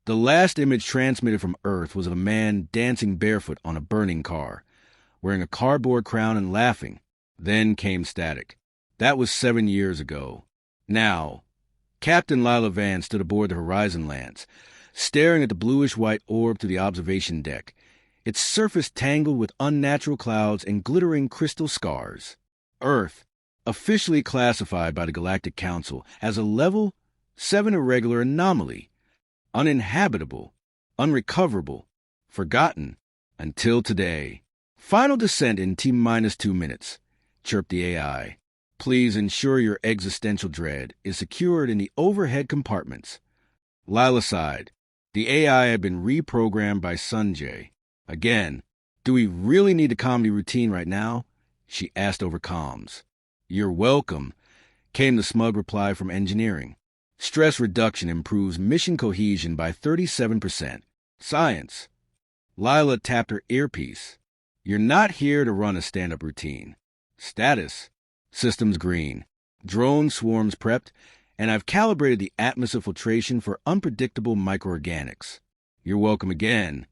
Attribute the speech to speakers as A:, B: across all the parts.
A: The last image transmitted from Earth was of a man dancing barefoot on a burning car, wearing a cardboard crown and laughing. Then came static. That was 7 years ago. Now, Captain Lila Van stood aboard the Horizon Lance, staring at the bluish-white orb to the observation deck, its surface tangled with unnatural clouds and glittering crystal scars. Earth, officially classified by the Galactic Council as a Level 7 irregular anomaly, uninhabitable, unrecoverable, forgotten, until today. Final descent in T-minus 2 minutes, chirped the AI. Please ensure your existential dread is secured in the overhead compartments. Lila sighed. The AI had been reprogrammed by Sanjay. Again, do we really need a comedy routine right now? She asked over comms. You're welcome, came the smug reply from engineering. Stress reduction improves mission cohesion by 37%. Science. Lila tapped her earpiece. You're not here to run a stand-up routine. Status. Systems green. Drone swarms prepped, and I've calibrated the atmosphere filtration for unpredictable microorganics. You're welcome again.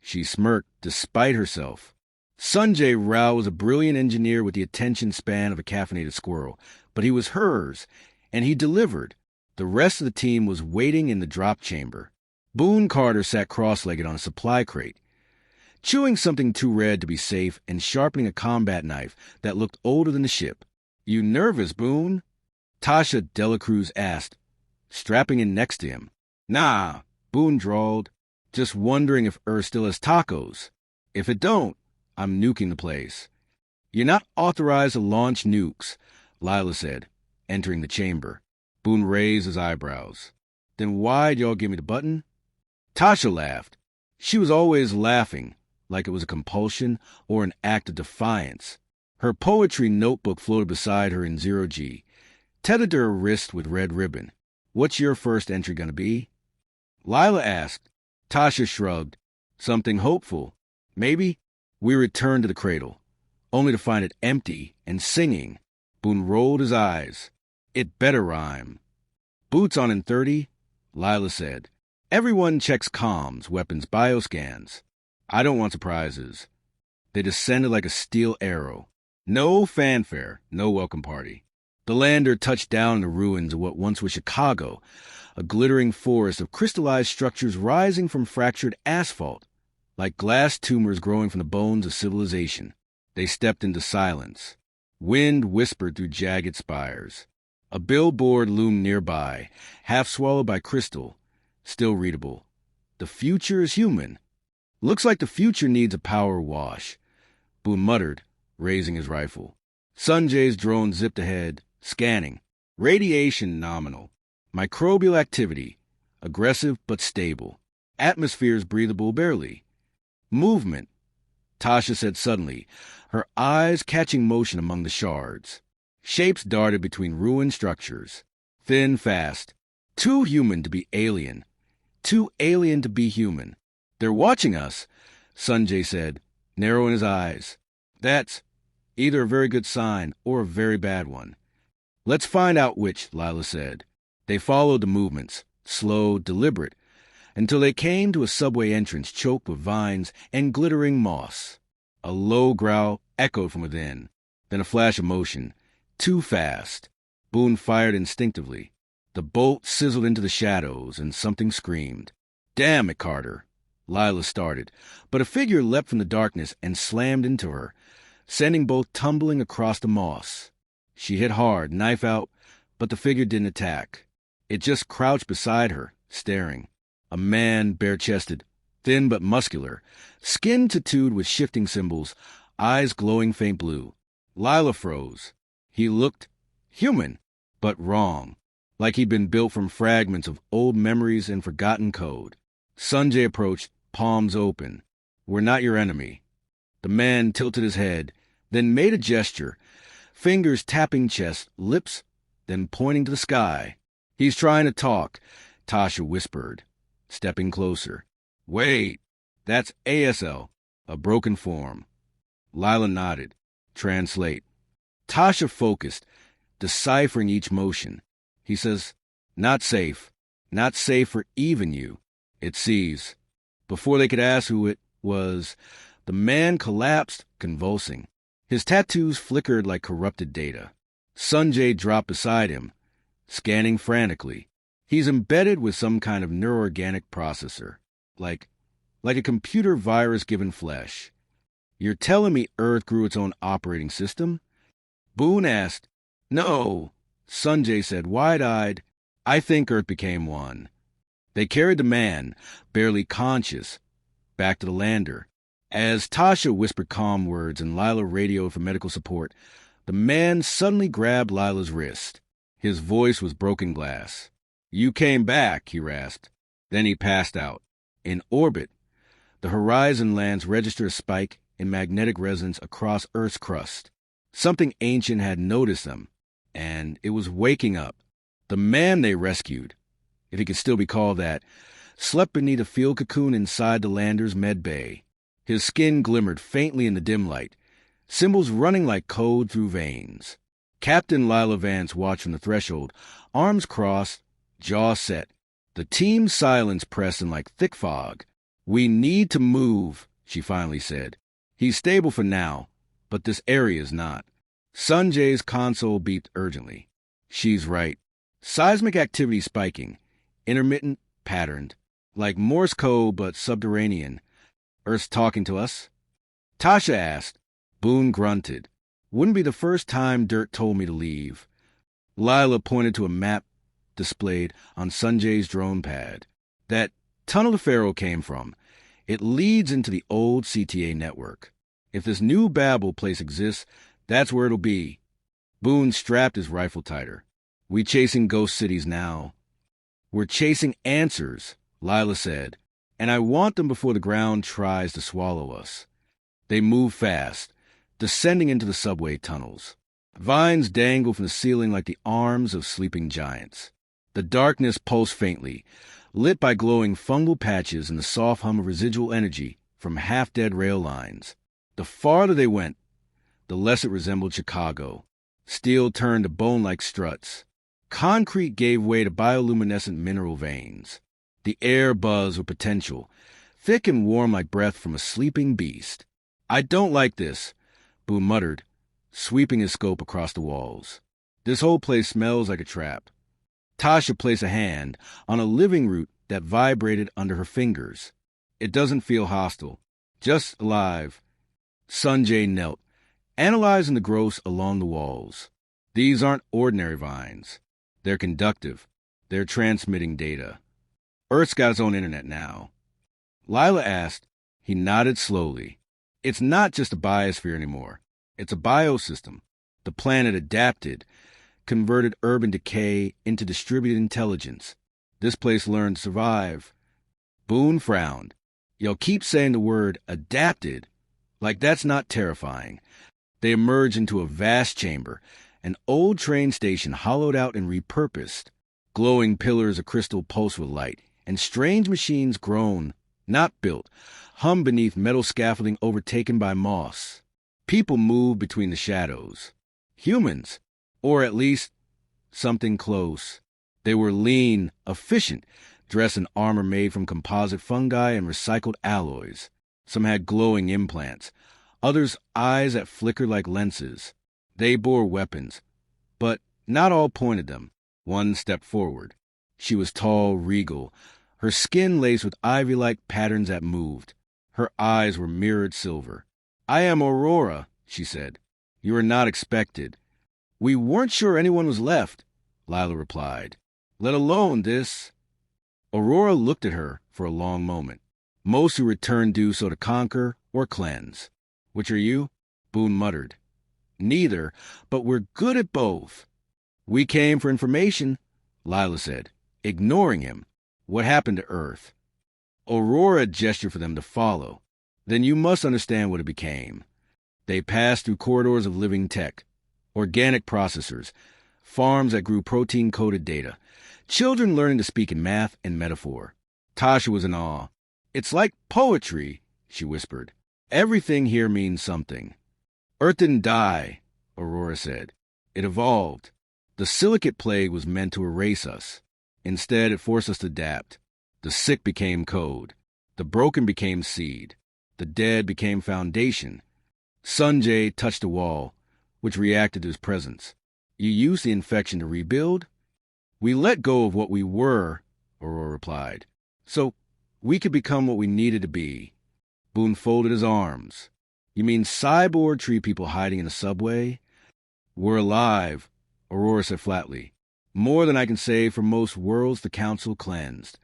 A: She smirked despite herself. Sanjay Rao was a brilliant engineer with the attention span of a caffeinated squirrel, but he was hers, and he delivered. The rest of the team was waiting in the drop chamber. Boone Carter sat cross-legged on a supply crate, chewing something too red to be safe and sharpening a combat knife that looked older than the ship. You nervous, Boone? Tasha Delacruz asked, strapping in next to him. Nah, Boone drawled. Just wondering if Earth still has tacos. If it don't, I'm nuking the place. You're not authorized to launch nukes, Lila said, entering the chamber. Boone raised his eyebrows. Then why'd y'all give me the button? Tasha laughed. She was always laughing, like it was a compulsion or an act of defiance. Her poetry notebook floated beside her in 0G, tethered to her wrist with red ribbon. What's your first entry gonna be? Lila asked. Tasha shrugged. Something hopeful. Maybe. We returned to the cradle, only to find it empty and singing. Boone rolled his eyes. It better rhyme. Boots on in 30, Lila said. Everyone checks comms, weapons, bioscans. I don't want surprises. They descended like a steel arrow. No fanfare, no welcome party. The lander touched down in the ruins of what once was Chicago, a glittering forest of crystallized structures rising from fractured asphalt, like glass tumors growing from the bones of civilization. They stepped into silence. Wind whispered through jagged spires. A billboard loomed nearby, half swallowed by crystal, still readable. The future is human. Looks like the future needs a power wash, Boone muttered, raising his rifle. Sanjay's drone zipped ahead, scanning. Radiation nominal. Microbial activity. Aggressive but stable. Atmospheres breathable barely. Movement, Tasha said suddenly, her eyes catching motion among the shards. Shapes darted between ruined structures. Thin, fast. Too human to be alien. Too alien to be human. They're watching us, Sanjay said, narrowing his eyes. That's either a very good sign or a very bad one. Let's find out which, Lila said. They followed the movements, slow, deliberate, until they came to a subway entrance choked with vines and glittering moss. A low growl echoed from within, then a flash of motion. Too fast. Boone fired instinctively. The bolt sizzled into the shadows, and something screamed. Damn it, Carter, Lila started, but a figure leapt from the darkness and slammed into her, sending both tumbling across the moss. She hit hard, knife out, but the figure didn't attack. It just crouched beside her, staring. A man, bare-chested, thin but muscular, skin tattooed with shifting symbols, eyes glowing faint blue. Lila froze. He looked human, but wrong, like he'd been built from fragments of old memories and forgotten code. Sanjay approached, palms open. We're not your enemy. The man tilted his head, then made a gesture, fingers tapping chest, lips, then pointing to the sky. He's trying to talk, Tasha whispered, stepping closer. Wait, that's ASL, a broken form. Lila nodded. Translate. Tasha focused, deciphering each motion. He says, not safe for even you. It sees. Before they could ask who it was, the man collapsed, convulsing. His tattoos flickered like corrupted data. Sanjay dropped beside him, scanning frantically. He's embedded with some kind of neuroorganic processor, like a computer virus given flesh. You're telling me Earth grew its own operating system? Boone asked. No, Sanjay said, wide-eyed. I think Earth became one. They carried the man, barely conscious, back to the lander. As Tasha whispered calm words and Lila radioed for medical support, the man suddenly grabbed Lila's wrist. His voice was broken glass. You came back, he rasped. Then he passed out. In orbit, the horizon lands registered a spike in magnetic resonance across Earth's crust. Something ancient had noticed them, and it was waking up. The man they rescued, if he could still be called that, slept beneath a field cocoon inside the lander's med bay. His skin glimmered faintly in the dim light, symbols running like code through veins. Captain Lila Vance watched from the threshold, arms crossed, jaw set. The team's silence pressed in like thick fog. We need to move, she finally said. He's stable for now, but this area is not. Sanjay's console beeped urgently. She's right. Seismic activity spiking, intermittent, patterned, like Morse code but subterranean. Earth's talking to us? Tasha asked. Boone grunted. Wouldn't be the first time Dirt told me to leave. Lila pointed to a map displayed on Sanjay's drone pad. That tunnel the Pharaoh came from. It leads into the old CTA network. If this new Babel place exists, that's where it'll be. Boone strapped his rifle tighter. We chasing ghost cities now. We're chasing answers, Lila said, and I want them before the ground tries to swallow us. They move fast, descending into the subway tunnels. Vines dangle from the ceiling like the arms of sleeping giants. The darkness pulsed faintly, lit by glowing fungal patches and the soft hum of residual energy from half-dead rail lines. The farther they went, the less it resembled Chicago. Steel turned to bone-like struts. Concrete gave way to bioluminescent mineral veins. The air buzzed with potential, thick and warm like breath from a sleeping beast. I don't like this, Boone muttered, sweeping his scope across the walls. This whole place smells like a trap. Tasha placed a hand on a living root that vibrated under her fingers. It doesn't feel hostile, just alive. Sanjay knelt, analyzing the growths along the walls. These aren't ordinary vines. They're conductive. They're transmitting data. Earth's got its own internet now. Lila asked. He nodded slowly. It's not just a biosphere anymore. It's a biosystem. The planet adapted, converted urban decay into distributed intelligence. This place learned to survive. Boone frowned. You'll keep saying the word adapted, like that's not terrifying. They emerged into a vast chamber, an old train station hollowed out and repurposed. Glowing pillars of crystal pulse with light, and strange machines grown, not built, hum beneath metal scaffolding overtaken by moss. People moved between the shadows. Humans, or at least something close. They were lean, efficient, dressed in armor made from composite fungi and recycled alloys. Some had glowing implants, others eyes that flickered like lenses. They bore weapons, but not all pointed them. One stepped forward. She was tall, regal, her skin laced with ivy-like patterns that moved. Her eyes were mirrored silver. I am Aurora, she said. You are not expected. We weren't sure anyone was left, Lila replied. Let alone this. Aurora looked at her for a long moment. Most who returned do so to conquer or cleanse. Which are you? Boone muttered. Neither, but we're good at both. We came for information, Lila said, ignoring him. What happened to Earth? Aurora gestured for them to follow. Then you must understand what it became. They passed through corridors of living tech, organic processors, farms that grew protein-coded data, children learning to speak in math and metaphor. Tasha was in awe. It's like poetry, she whispered. Everything here means something. Earth didn't die, Aurora said. It evolved. The silicate plague was meant to erase us. Instead, it forced us to adapt. The sick became code. The broken became seed. The dead became foundation. Sanjay touched a wall, which reacted to his presence. You used the infection to rebuild? We let go of what we were, Aurora replied, so we could become what we needed to be. Boone folded his arms. You mean cyborg tree people hiding in a subway? We're alive, Aurora said flatly. More than I can say for most worlds the Council cleansed.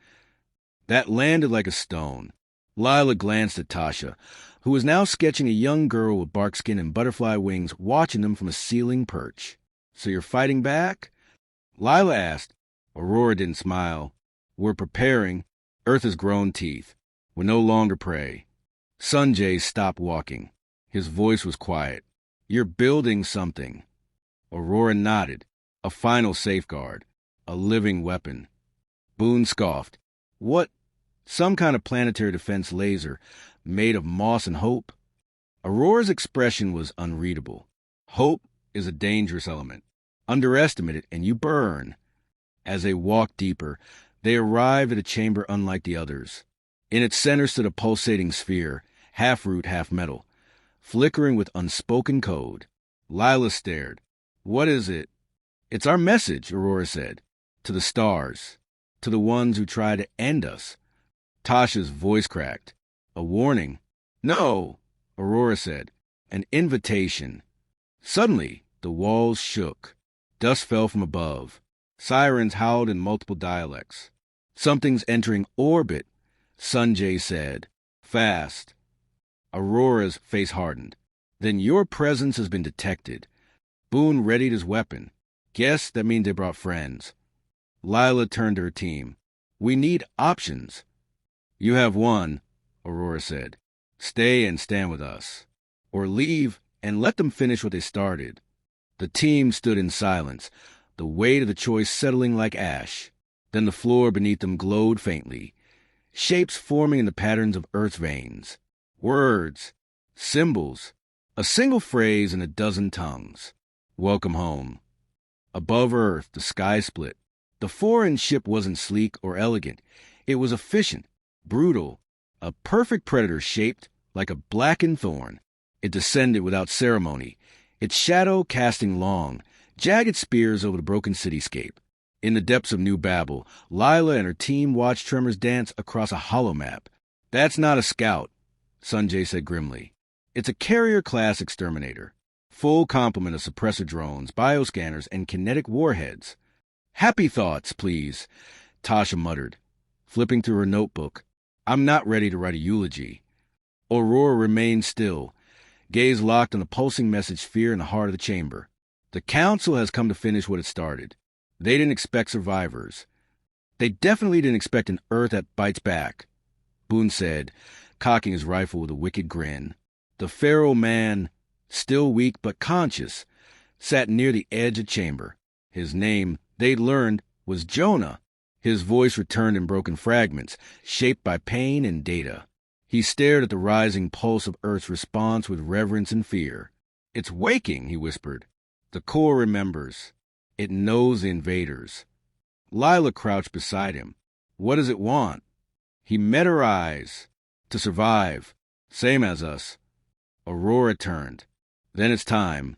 A: That landed like a stone. Lila glanced at Tasha, who was now sketching a young girl with bark skin and butterfly wings watching them from a ceiling perch. So you're fighting back? Lila asked. Aurora didn't smile. We're preparing. Earth has grown teeth. We're no longer prey. Sanjay stopped walking. His voice was quiet. You're building something. Aurora nodded. A final safeguard. A living weapon. Boone scoffed. What? Some kind of planetary defense laser made of moss and hope? Aurora's expression was unreadable. Hope is a dangerous element. Underestimate it and you burn. As they walked deeper, they arrived at a chamber unlike the others. In its center stood a pulsating sphere, half root, half metal, flickering with unspoken code. Lila stared. What is it? It's our message, Aurora said. To the stars. To the ones who try to end us. Tasha's voice cracked. A warning. No, Aurora said. An invitation. Suddenly, the walls shook. Dust fell from above. Sirens howled in multiple dialects. Something's entering orbit, Sanjay said. Fast. Aurora's face hardened. Then your presence has been detected. Boone readied his weapon. Guess that means they brought friends. Lila turned to her team. We need options. You have one, Aurora said. Stay and stand with us. Or leave and let them finish what they started. The team stood in silence, the weight of the choice settling like ash. Then the floor beneath them glowed faintly, shapes forming in the patterns of Earth's veins. Words, symbols, a single phrase in a dozen tongues. Welcome home. Above Earth, the sky split. The foreign ship wasn't sleek or elegant. It was efficient, brutal, a perfect predator shaped like a blackened thorn. It descended without ceremony, its shadow casting long, jagged spears over the broken cityscape. In the depths of New Babel, Lila and her team watched tremors dance across a hollow map. That's not a scout, Sanjay said grimly. It's a carrier-class exterminator. Full complement of suppressor drones, bioscanners, and kinetic warheads. Happy thoughts, please, Tasha muttered, flipping through her notebook. I'm not ready to write a eulogy. Aurora remained still, gaze locked on the pulsing message sphere in the heart of the chamber. The Council has come to finish what it started. They didn't expect survivors. They definitely didn't expect an Earth that bites back, Boone said, cocking his rifle with a wicked grin. The feral man, still weak but conscious, sat near the edge of the chamber. His name, they'd learned, was Jonah. His voice returned in broken fragments, shaped by pain and data. He stared at the rising pulse of Earth's response with reverence and fear. It's waking, he whispered. The core remembers. It knows the invaders. Lila crouched beside him. What does it want? He met her eyes. To survive. Same as us. Aurora turned. Then it's time.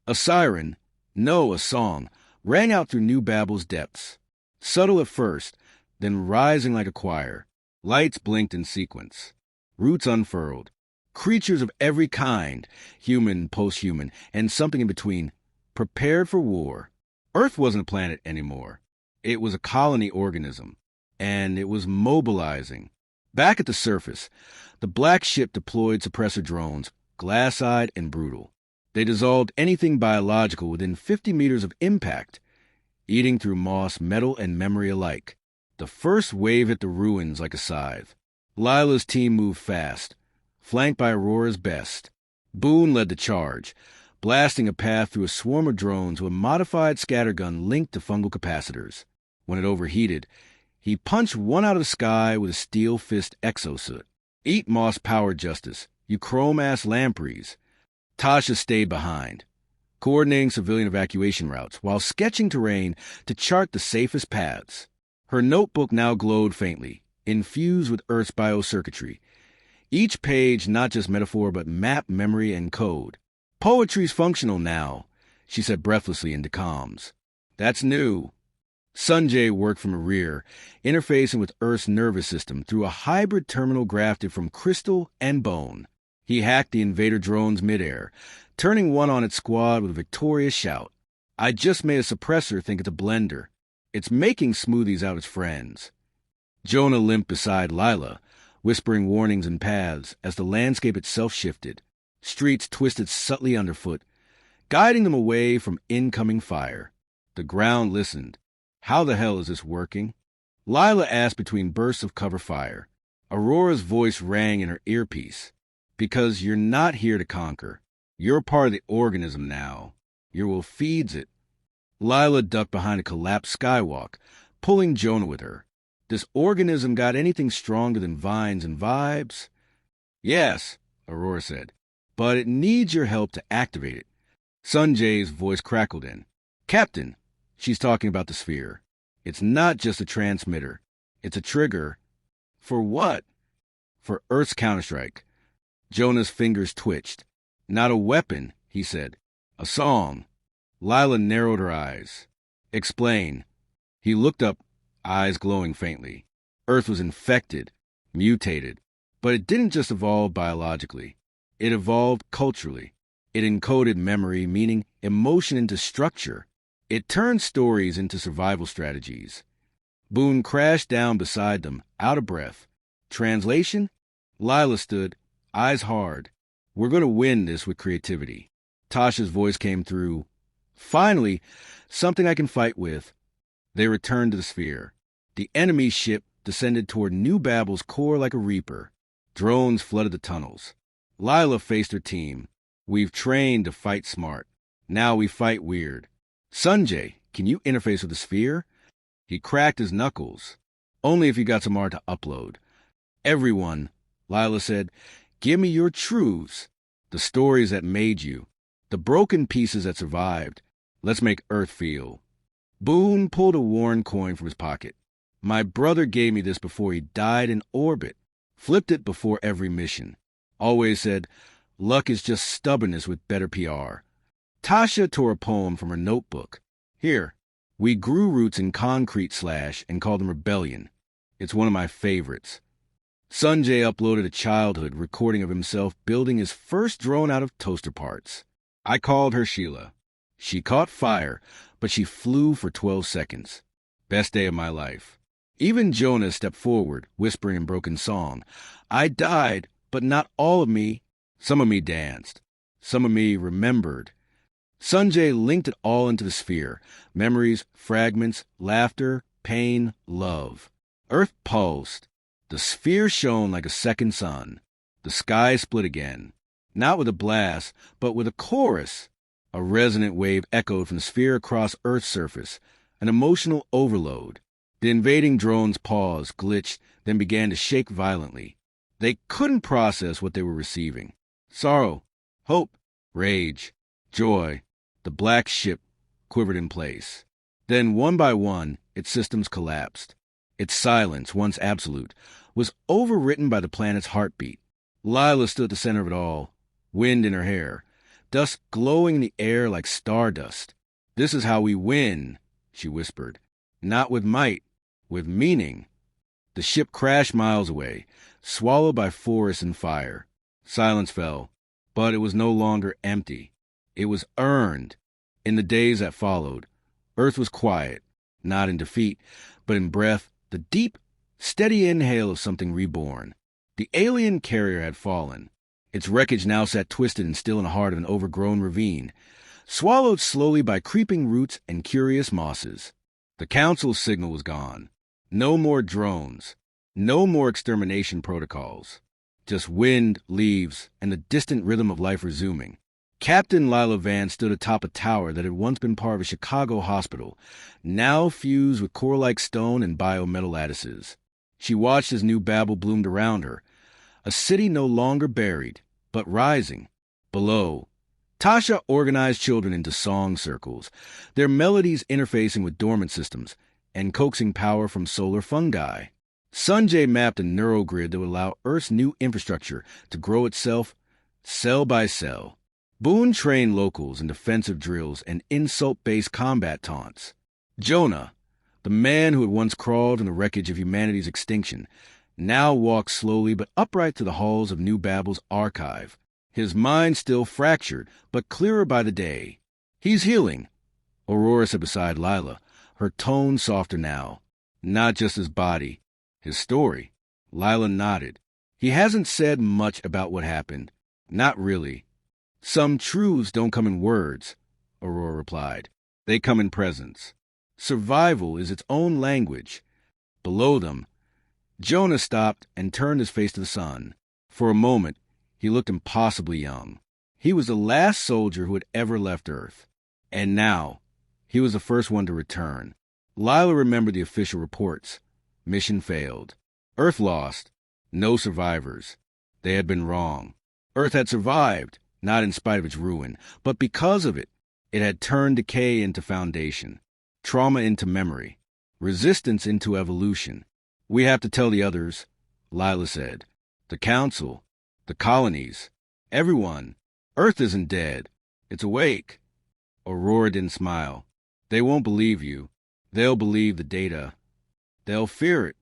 A: A siren, no, a song, rang out through New Babel's depths. Subtle at first, then rising like a choir. Lights blinked in sequence. Roots unfurled. Creatures of every kind, human, post-human, and something in between, prepared for war. Earth wasn't a planet anymore. It was a colony organism, and it was mobilizing. Back at the surface, the black ship deployed suppressor drones, glass-eyed and brutal. They dissolved anything biological within 50 meters of impact, eating through moss, metal, and memory alike. The first wave hit the ruins like a scythe. Lila's team moved fast, flanked by Aurora's best. Boone led the charge, blasting a path through a swarm of drones with a modified scattergun linked to fungal capacitors. When it overheated, he punched one out of the sky with a steel fist exosuit. Eat moss power justice, you chrome-ass lampreys. Tasha stayed behind, coordinating civilian evacuation routes while sketching terrain to chart the safest paths. Her notebook now glowed faintly, infused with Earth's biocircuitry. Each page not just metaphor but map, memory, and code. Poetry's functional now, she said breathlessly into comms. That's new. Sanjay worked from the rear, interfacing with Earth's nervous system through a hybrid terminal grafted from crystal and bone. He hacked the invader drones midair, turning one on its squad with a victorious shout. I just made a suppressor think it's a blender. It's making smoothies out of its friends. Jonah limped beside Lila, whispering warnings and paths as the landscape itself shifted. Streets twisted subtly underfoot, guiding them away from incoming fire. The ground listened. How the hell is this working? Lila asked between bursts of cover fire. Aurora's voice rang in her earpiece. Because you're not here to conquer. You're part of the organism now. Your will feeds it. Lila ducked behind a collapsed skywalk, pulling Jonah with her. This organism got anything stronger than vines and vibes? Yes, Aurora said, but it needs your help to activate it. Sanjay's voice crackled in. Captain, she's talking about the sphere. It's not just a transmitter. It's a trigger. For what? For Earth's counterstrike. Jonah's fingers twitched. Not a weapon, he said. A song. Lila narrowed her eyes. Explain. He looked up, eyes glowing faintly. Earth was infected, mutated. But it didn't just evolve biologically. It evolved culturally. It encoded memory, meaning emotion into structure. It turned stories into survival strategies. Boone crashed down beside them, out of breath. Translation? Lila stood, eyes hard. We're going to win this with creativity. Tasha's voice came through. Finally, something I can fight with. They returned to the sphere. The enemy ship descended toward New Babel's core like a reaper. Drones flooded the tunnels. Lila faced her team. We've trained to fight smart. Now we fight weird. Sanjay, can you interface with the sphere? He cracked his knuckles. Only if you got some art to upload. Everyone, Lila said, give me your truths. The stories that made you. The broken pieces that survived. Let's make Earth feel. Boone pulled a worn coin from his pocket. My brother gave me this before he died in orbit. Flipped it before every mission. Always said, luck is just stubbornness with better PR. Tasha tore a poem from her notebook. Here, we grew roots in concrete / and called them rebellion. It's one of my favorites. Sanjay uploaded a childhood recording of himself building his first drone out of toaster parts. I called her Sheila. She caught fire, but she flew for 12 seconds. Best day of my life. Even Jonah stepped forward, whispering in broken song. I died, but not all of me. Some of me danced. Some of me remembered. Sanjay linked it all into the sphere. Memories, fragments, laughter, pain, love. Earth pulsed. The sphere shone like a second sun. The sky split again. Not with a blast, but with a chorus. A resonant wave echoed from the sphere across Earth's surface. An emotional overload. The invading drones paused, glitched, then began to shake violently. They couldn't process what they were receiving. Sorrow, hope, rage, joy. The black ship quivered in place. Then, one by one, its systems collapsed. Its silence, once absolute, was overwritten by the planet's heartbeat. Lila stood at the center of it all, wind in her hair, dust glowing in the air like stardust. This is how we win, she whispered. Not with might, with meaning. The ship crashed miles away, swallowed by forests and fire. Silence fell, but it was no longer empty. It was earned. In the days that followed, Earth was quiet, not in defeat, but in breath, the deep, steady inhale of something reborn. The alien carrier had fallen. Its wreckage now sat twisted and still in the heart of an overgrown ravine, swallowed slowly by creeping roots and curious mosses. The council's signal was gone. No more drones. No more extermination protocols. Just wind, leaves, and the distant rhythm of life resuming. Captain Lila Van stood atop a tower that had once been part of a Chicago hospital, now fused with core-like stone and biometal lattices. She watched as New Babel bloomed around her, a city no longer buried, but rising. Below, Tasha organized children into song circles, their melodies interfacing with dormant systems and coaxing power from solar fungi. Sanjay mapped a neural grid that would allow Earth's new infrastructure to grow itself cell by cell. Boone trained locals in defensive drills and insult-based combat taunts. Jonah, the man who had once crawled in the wreckage of humanity's extinction, now walked slowly but upright to the halls of New Babel's archive, his mind still fractured, but clearer by the day. "He's healing," Aurora said beside Lila, her tone softer now. "Not just his body, his story." Lila nodded. "He hasn't said much about what happened. Not really." "Some truths don't come in words," Aurora replied. "They come in presence. Survival is its own language." Below them, Jonah stopped and turned his face to the sun. For a moment, he looked impossibly young. He was the last soldier who had ever left Earth. And now, he was the first one to return. Lila remembered the official reports. Mission failed. Earth lost. No survivors. They had been wrong. Earth had survived, not in spite of its ruin, but because of it. It had turned decay into foundation, trauma into memory, resistance into evolution. "We have to tell the others," Lila said. "The council, the colonies, everyone. Earth isn't dead. It's awake." Aurora didn't smile. "They won't believe you. They'll believe the data. They'll fear it."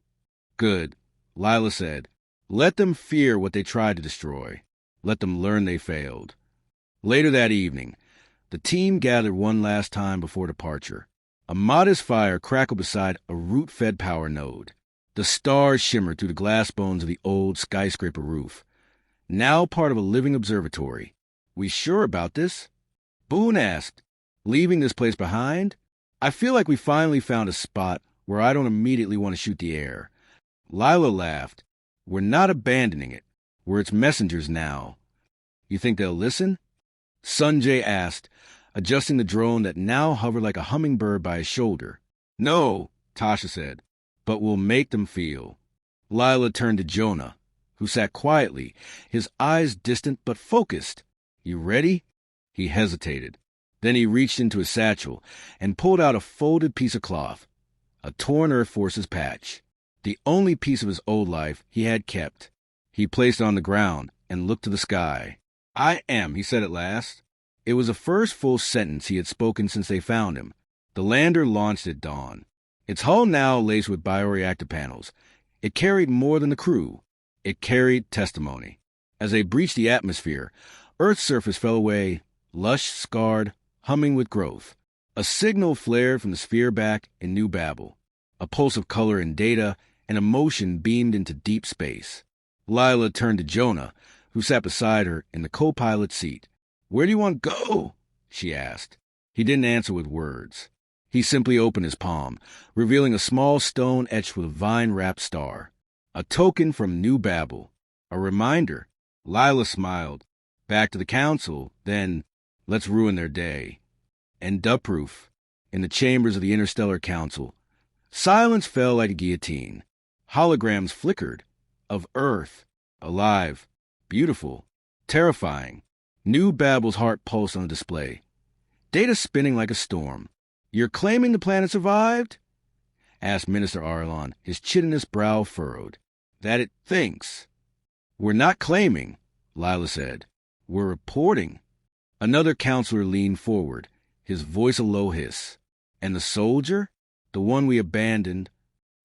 A: "Good," Lila said. "Let them fear what they tried to destroy. Let them learn they failed." Later that evening, the team gathered one last time before departure. A modest fire crackled beside a root-fed power node. The stars shimmered through the glass bones of the old skyscraper roof. Now part of a living observatory. "We sure about this?" Boone asked. "Leaving this place behind? I feel like we finally found a spot where I don't immediately want to shoot the air." Lila laughed. "We're not abandoning it. We're its messengers now." "You think they'll listen?" Sanjay asked, adjusting the drone that now hovered like a hummingbird by his shoulder. "No," Tasha said, "but we'll make them feel." Lila turned to Jonah, who sat quietly, his eyes distant but focused. "You ready?" He hesitated. Then he reached into his satchel and pulled out a folded piece of cloth, a torn Earth Forces patch, the only piece of his old life he had kept. He placed it on the ground and looked to the sky. "I am," he said at last. It was the first full sentence he had spoken since they found him. The lander launched at dawn. Its hull now laced with bioreactor panels. It carried more than the crew. It carried testimony. As they breached the atmosphere, Earth's surface fell away, lush, scarred, humming with growth. A signal flared from the sphere back in New Babel. A pulse of color and data and emotion beamed into deep space. Lila turned to Jonah, who sat beside her in the co-pilot seat. "Where do you want to go?" she asked. He didn't answer with words. He simply opened his palm, revealing a small stone etched with a vine-wrapped star. A token from New Babel. A reminder. Lila smiled. "Back to the council, then let's ruin their day." And Duproof, in the chambers of the Interstellar Council, silence fell like a guillotine. Holograms flickered. Of Earth. Alive. Beautiful. Terrifying. New Babel's heart pulsed on the display. Data spinning like a storm. "You're claiming the planet survived?" asked Minister Arlon, his chitinous brow furrowed. "That it thinks." "We're not claiming," Lila said. "We're reporting." Another counselor leaned forward, his voice a low hiss. "And the soldier? The one we abandoned?"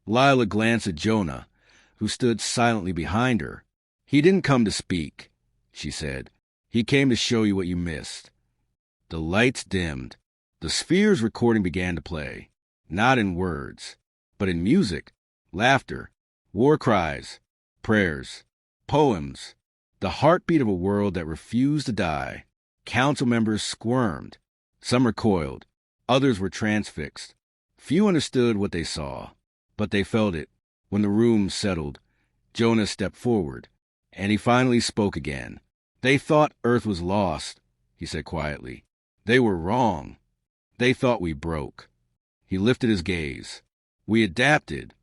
A: Lila glanced at Jonah, who stood silently behind her. "He didn't come to speak," she said. "He came to show you what you missed." The lights dimmed. The sphere's recording began to play, not in words, but in music, laughter, war cries, prayers, poems, the heartbeat of a world that refused to die. Council members squirmed. Some recoiled. Others were transfixed. Few understood what they saw, but they felt it. When the room settled, Jonah stepped forward, and he finally spoke again. "They thought Earth was lost," he said quietly. "They were wrong. They thought we broke." He lifted his gaze. "We adapted.